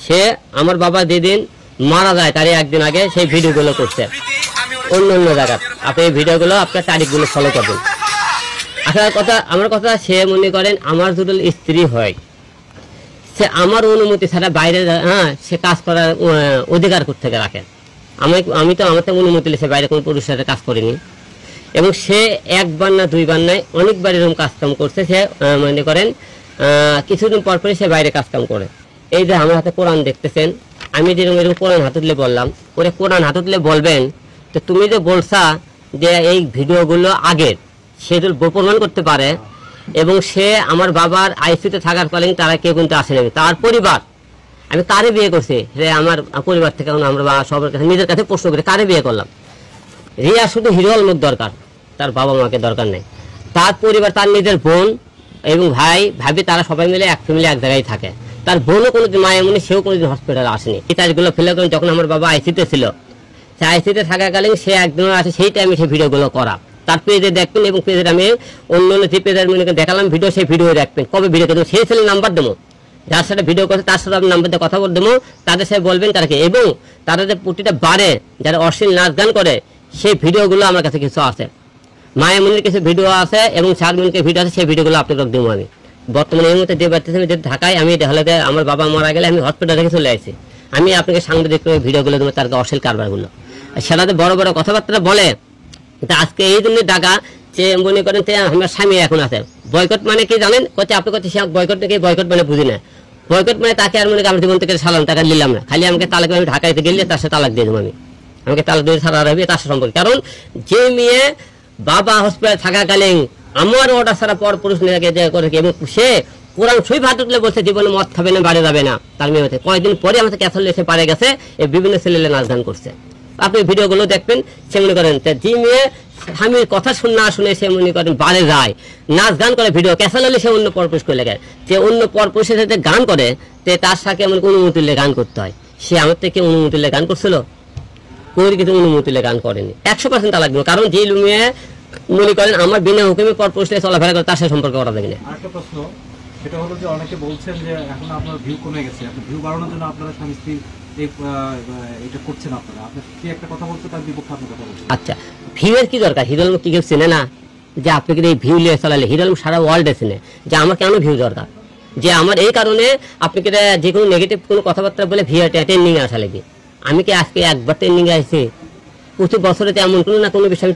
সে আমার বাবা যেদিন মারা যায় তারই একদিন আগে সেই ভিডিওগুলো করছে অন্য অন্য জায়গা। আপনি এই ভিডিওগুলো আপনার তারিখগুলো ফলো করবেন। আসল কথা আমার কথা, সে মনে করেন আমার যদি স্ত্রী হয়, সে আমার অনুমতি ছাড়া বাইরে সে কাজ করার অধিকার থেকে রাখে। আমি তো আমার তো অনুমতি সে বাইরে কোনো পুরুষের সাথে কাজ করিনি। এবং সে একবার না দুইবার নয় অনেকবার এরকম কাজকাম করছে। সে মনে করেন কিছুদিন পর পরে সে বাইরে কাজকাম করে। এই যে আমার হাতে কোরআন দেখতেছেন, আমি যেরকম এরকম কোরআন হাতে তুলে বললাম, ওরে কোরআন হাতে তুলে বলবেন তো তুমি যে বলছা যে এই ভিডিওগুলো আগের, সেগুলো প্রমাণ করতে পারে। এবং সে আমার বাবার আইসিউতে থাকার কালীন তারা কেউ কিন্তু আসেনি। তার পরিবার, আমি কারে বিয়ে করছি সে আমার পরিবার থেকে আমরা সবার কাছে নিজের কাছে প্রশ্ন করে কারে বিয়ে করলাম। রিয়া শুধু হিরো আলমের দরকার, তার বাবা মাকে দরকার নেই। তার পরিবার, তার নিজের বোন এবং ভাই ভাবি, তারা সবাই মিলে এক ফ্যামিলি এক জায়গায় থাকে। তার বোনও কোনোদিন মায়েমনি, সেও কোনোদিন হসপিটালে আসেনি। এই কাজগুলো ফেলে করেন যখন আমার বাবা আইসিতে ছিল, সে আইসিতে থাকাকালীন সে একদিন আছে, সেই টাইমে সে ভিডিওগুলো করা। তার পেজে দেখবেন এবং পেজের আমি অন্য অন্য যে পেজের দেখালাম ভিডিও, সেই ভিডিও দেখবেন। কবে ভিডিও করবো সেই ছেলে নাম্বার দেবো, যার সাথে ভিডিও করছে তার সাথে আপনি নাম্বার দিয়ে কথা বলে দেবো, তাদের সাথে বলবেন তাদেরকে। এবং তাদের যে প্রতিটা বারে যারা অশ্লীল নাচ গান করে সেই ভিডিওগুলো আমার কাছে কিছু আছে। মায়ামনির কিছু ভিডিও আছে এবং শারমিনকে ভিডিও আছে, সেই ভিডিওগুলো আপনাদের দেবো আমি। বর্তমানে এই মুহূর্তে যে বাচ্চা আমি যে ঢাকায়, আমি হলে আমার বাবা মারা গেলে আমি হসপিটাল থেকে চলে আসছি, আমি আপনাকে সাংবাদিক ভিডিওগুলো দেবো, তার অশ্লীল কারবারগুলো। সেটাতে বড় বড় কথাবার্তা বলে। আজকে এই জন্য ডাকা যে মনে করেন আমার স্বামী এখন আছে। বয়কট মানে কি জানেন? করছে আপনি করছে বয়কট নাকি, বয়কট মানে বুঝি না। বয়কট মানে তাকে আর মনে করেন আমার জীবন থেকে সালাম টাকা নিলাম না, খালি আমাকে তালাক, আমি ঢাকাইতে গেলে তার সাথে তালাক দিয়ে দেবো। আমাকে তালাক দিয়ে ছাড়া হবে তার সম্পর্কে। কারণ যে মেয়ে বাবা হসপিটালে থাকাকালীন আমার অর্ডার ছাড়া পর পুরুষ নিয়ে করে, এবং সে কোরআন শরীফ হাতে তুলে বলছে জীবনে মদ খাবে না, বাড়ি যাবে না। তার মেয়ে কয়েকদিন পরে আমাকে ক্যাথল এসে পারে গেছে, এই বিভিন্ন ছেলে নাচ গান করছে। আপনি ভিডিওগুলো দেখবেন, সে মনে করেন যে মেয়ে স্বামীর কথা না শুনে সে মনে করেন বাড়ি যায়, নাচ গান করে, ভিডিও ক্যাসেল হলে সে অন্য পরপুরুষ করে লেগে, যে অন্য পরপুরুষের সাথে গান করে, তার সাথে এমন অনুমতি নিলে গান করতে হয়। সে আমার থেকে অনুমতি নিলে গান করছিল? কোনো কিছু অনুমতি নিলে গান করেনি। 100% তালাক দেবো। কারণ যে মেয়ে মনে করেন আমার বিনা হুকুমে পরপুরুষ চলাফেরা করে, তার সাথে সম্পর্ক করা যাবে না। আরেকটা প্রশ্ন, সেটা হলো যে অনেকে বলছেন যে এখন আপনার ভিউ কমে গেছে, আপনি ভিউ বাড়ানোর জন্য আপনারা স্বামী স্ত্রী এটা করছেন, আপনারা আপনার কি একটা কথা বলছে তার বিপক্ষে আপনি কথা বলছেন। আচ্ছা, ভিউয়ের কি দরকার? হিরো আলম কি কেউ চেনে না? যে আপনি কিন্তু এই ভিউ নিয়ে চালালে হিরো আলম সারা ওয়ার্ল্ডে চেনে যে আমার কেন ভিউ দরকার, যে আমার এই কারণে আপনি কি যে কোনো নেগেটিভ কোনো কথাবার্তা বলে ভিউ ট্রেন্ডিং আসা লাগে। আমি কি আজকে একবার ট্রেন্ডিং আসছি? প্রতি বছরে এমন কোনো না কোনো বিষয়